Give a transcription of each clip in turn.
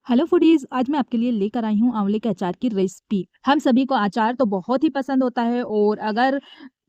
Hello foodies, आज मैं आपके लिए लेकर आई हूँ आंवले के अचार की रेसिपी। हम सभी को अचार तो बहुत ही पसंद होता है और अगर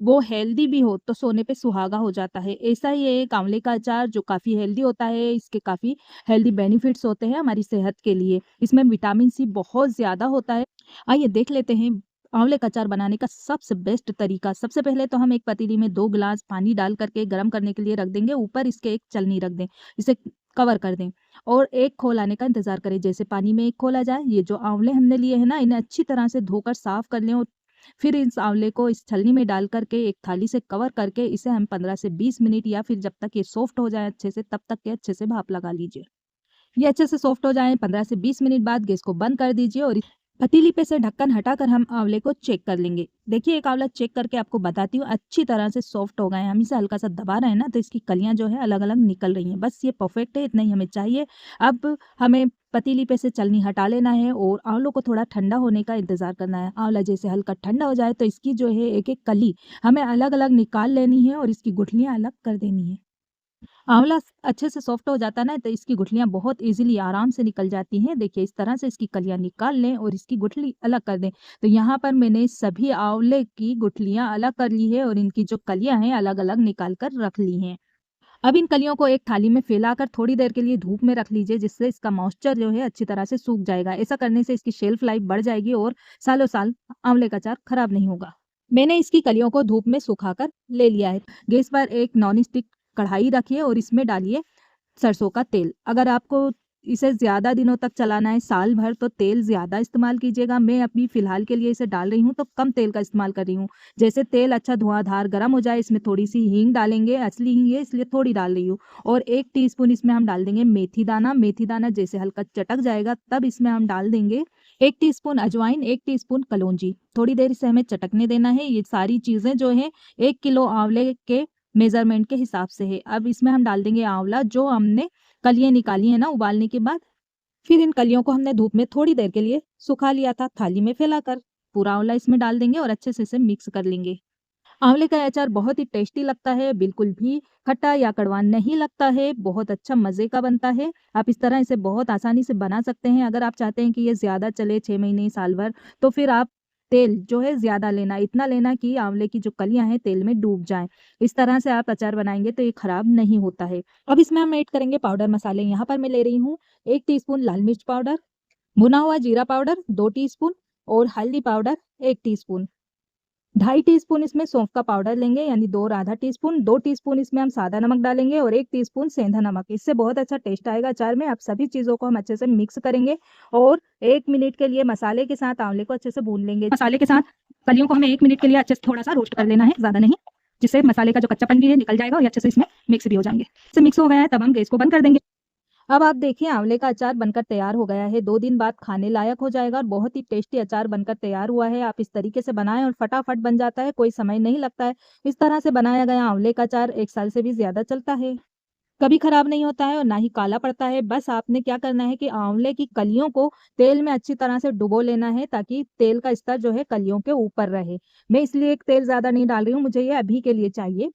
वो हेल्दी भी हो तो सोने पे सुहागा हो जाता है। ऐसा ही है एक आंवले का अचार जो काफ़ी हेल्दी होता है। इसके काफ़ी हेल्दी बेनिफिट्स होते हैं हमारी सेहत के लिए। इसमें विटामिन सी बहुत ज़्यादा होता है। आइए देख लेते हैं आंवले का अचार बनाने का सबसे बेस्ट तरीका। सबसे पहले तो हम एक पतीली में 2 गिलास पानी डाल करके गर्म करने के लिए रख देंगे। ऊपर इसके एक छलनी रख दें, इसे कवर कर दें और एक खोल आने का इंतज़ार करें। जैसे पानी में एक खोल आ जाए, ये जो आंवले हमने लिए हैं ना, इन्हें अच्छी तरह से धोकर साफ़ कर लें और फिर इस आंवले को इस छलनी में डाल करके एक थाली से कवर करके इसे हम 15 से 20 मिनट या फिर जब तक ये सॉफ्ट हो जाए अच्छे से, तब तक के अच्छे से भाप लगा लीजिए। ये अच्छे से सॉफ्ट हो जाए 15 से 20 मिनट बाद गैस को बंद कर दीजिए और पतीली पे से ढक्कन हटाकर हम आंवले को चेक कर लेंगे। देखिए एक आंवला चेक करके आपको बताती हूँ अच्छी तरह से सॉफ्ट हो गए हैं। हम इसे हल्का सा दबा रहे हैं ना, तो इसकी कलियां जो है अलग अलग निकल रही हैं। बस ये परफेक्ट है, इतना ही हमें चाहिए। अब हमें पतीली पे से छलनी हटा लेना है और आंवलों को थोड़ा ठंडा होने का इंतजार करना है। आंवला जैसे हल्का ठंडा हो जाए तो इसकी जो है एक एक कली हमें अलग अलग निकाल लेनी है और इसकी गुठलियां अलग कर देनी है। आंवला अच्छे से सॉफ्ट हो जाता है ना, तो इसकी गुठलियाँ बहुत ईज़िली आराम से निकल जाती हैं। देखिए इस तरह से इसकी कलियाँ निकाल लें और इसकी गुठली अलग कर दें। तो यहाँ पर मैंने सभी आंवले की गुठलियाँ अलग कर ली है और इनकी जो कलियाँ हैं अलग-अलग निकाल कर रख ली हैं। अब इन कलियों को एक थाली में फैलाकर थोड़ी देर के लिए धूप में रख लीजिए, जिससे इसका मॉइस्चर जो है अच्छी तरह से सूख जाएगा। ऐसा करने से इसकी शेल्फ लाइफ बढ़ जाएगी और सालों-साल आंवले का अचार खराब नहीं होगा। मैंने इसकी कलियों को धूप में सुखाकर ले लिया है। गैस पर एक नॉन स्टिक कढ़ाई रखिए और इसमें डालिए सरसों का तेल। अगर आपको इसे ज़्यादा दिनों तक चलाना है, साल भर, तो तेल ज़्यादा इस्तेमाल कीजिएगा। मैं अभी फ़िलहाल के लिए इसे डाल रही हूँ तो कम तेल का इस्तेमाल कर रही हूँ। जैसे तेल अच्छा धुआँधार गरम हो जाए, इसमें थोड़ी-सी हींग डालेंगे, असली हींग है इसलिए थोड़ी डाल रही हूँ और 1 टीस्पून इसमें हम डाल देंगे मेथी दाना। मेथी दाना जैसे हल्का चटक जाएगा तब इसमें हम डाल देंगे 1 टीस्पून अजवाइन, 1 टीस्पून कलौंजी। थोड़ी देर इसे हमें चटकने देना है। ये सारी चीज़ें जो हैं 1 किलो आंवले के मेज़रमेंट के हिसाब से है। अब इसमें हम डाल देंगे आंवला जो हमने कलियाँ निकाली हैं ना उबालने के बाद। फिर इन कलियों को हमने धूप में थोड़ी देर के लिए सुखा लिया था, थाली में फैलाकर। पूरा आंवला इसमें डाल देंगे और अच्छे से इसे मिक्स कर लेंगे। आंवले का अचार बहुत ही टेस्टी लगता है, बिल्कुल भी खट्टा या कड़वा नहीं लगता है, बहुत अच्छा मज़े का बनता है। आप इस तरह इसे बहुत आसानी से बना सकते हैं। अगर आप चाहते हैं कि ये ज़्यादा चले 6 महीने, साल भर, तो फिर आप तेल जो है ज़्यादा लेना, इतना लेना कि आंवले की जो कलियाँ हैं तेल में डूब जाएँ। इस तरह से आप अचार बनाएँगे तो ये खराब नहीं होता है। अब इसमें हम ऐड करेंगे पाउडर मसाले। यहाँ पर मैं ले रही हूँ 1 टीस्पून लाल मिर्च पाउडर, भुना हुआ जीरा पाउडर 2 टीस्पून और हल्दी पाउडर 1 टीस्पून। 2.5 टीस्पून इसमें सौंफ का पाउडर लेंगे, यानी 2 और आधा टीस्पून। 2 टीस्पून इसमें हम सादा नमक डालेंगे और 1 टीस्पून सेंधा नमक। इससे बहुत अच्छा टेस्ट आएगा अचार में। अब सभी चीज़ों को हम अच्छे से मिक्स करेंगे और 1 मिनट के लिए मसाले के साथ आंवले को अच्छे से भून लेंगे। मसाले के साथ कलियों को हमें 1 मिनट के लिए अच्छे से थोड़ा-सा रोस्ट कर लेना है, ज़्यादा नहीं, जिससे मसाले का जो कच्चापन भी है निकल जाएगा और ये अच्छे से इसमें मिक्स भी हो जाएँगे। इसे मिक्स हो गया है तब हम गैस को बंद कर देंगे। अब आप देखिए आंवले का अचार बनकर तैयार हो गया है। 2 दिन बाद खाने लायक हो जाएगा और बहुत ही टेस्टी अचार बनकर तैयार हुआ है। आप इस तरीके से बनाएँ और फटाफट बन जाता है, कोई समय नहीं लगता है। इस तरह से बनाया गया आंवले का अचार 1 साल से भी ज़्यादा चलता है। कभी खराब नहीं होता है और ना ही काला पड़ता है। बस आपने क्या करना है कि आंवले की कलियों को तेल में अच्छी तरह से डुबो लेना है ताकि तेल का स्तर जो है कलियों के ऊपर रहे। मैं इसलिए तेल ज़्यादा नहीं डाल रही हूँ, मुझे ये अभी के लिए चाहिए।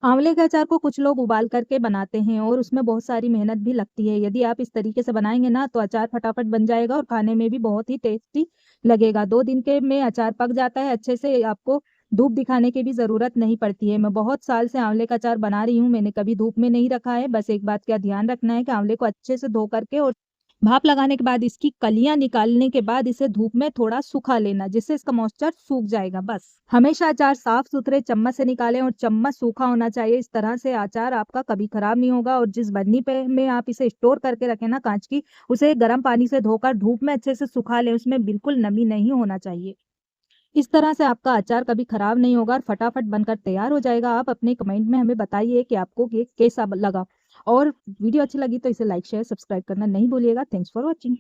आंवले के अचार को कुछ लोग उबाल करके बनाते हैं और उसमें बहुत सारी मेहनत भी लगती है। यदि आप इस तरीके से बनाएँगे ना तो अचार फटाफट बन जाएगा और खाने में भी बहुत ही टेस्टी लगेगा। 2 दिन के में अचार पक जाता है अच्छे से, आपको धूप दिखाने की भी ज़रूरत नहीं पड़ती है। मैं बहुत साल से आंवले का अचार बना रही हूँ, मैंने कभी धूप में नहीं रखा है। बस एक बात का ध्यान रखना है कि आंवले को अच्छे से धो करके और भाप लगाने के बाद इसकी कलियाँ निकालने के बाद इसे धूप में थोड़ा सुखा लेना, जिससे इसका मॉइस्चर सूख जाएगा बस। हमेशा अचार साफ-सुथरे चम्मच से निकालें और चम्मच सूखा होना चाहिए। इस तरह से अचार आपका कभी खराब नहीं होगा और जिस बरनी पे में आप इसे स्टोर करके रखें ना काँच की, उसे गर्म पानी से धोकर धूप में अच्छे से सुखा लें, उसमें बिल्कुल नमी नहीं होना चाहिए। इस तरह से आपका अचार कभी खराब नहीं होगा और फटाफट बनकर तैयार हो जाएगा। आप अपने कमेंट में हमें बताइए कि आपको ये कैसा लगा और वीडियो अच्छी लगी तो इसे लाइक, शेयर, सब्सक्राइब करना नहीं भूलिएगा। Thanks for watching.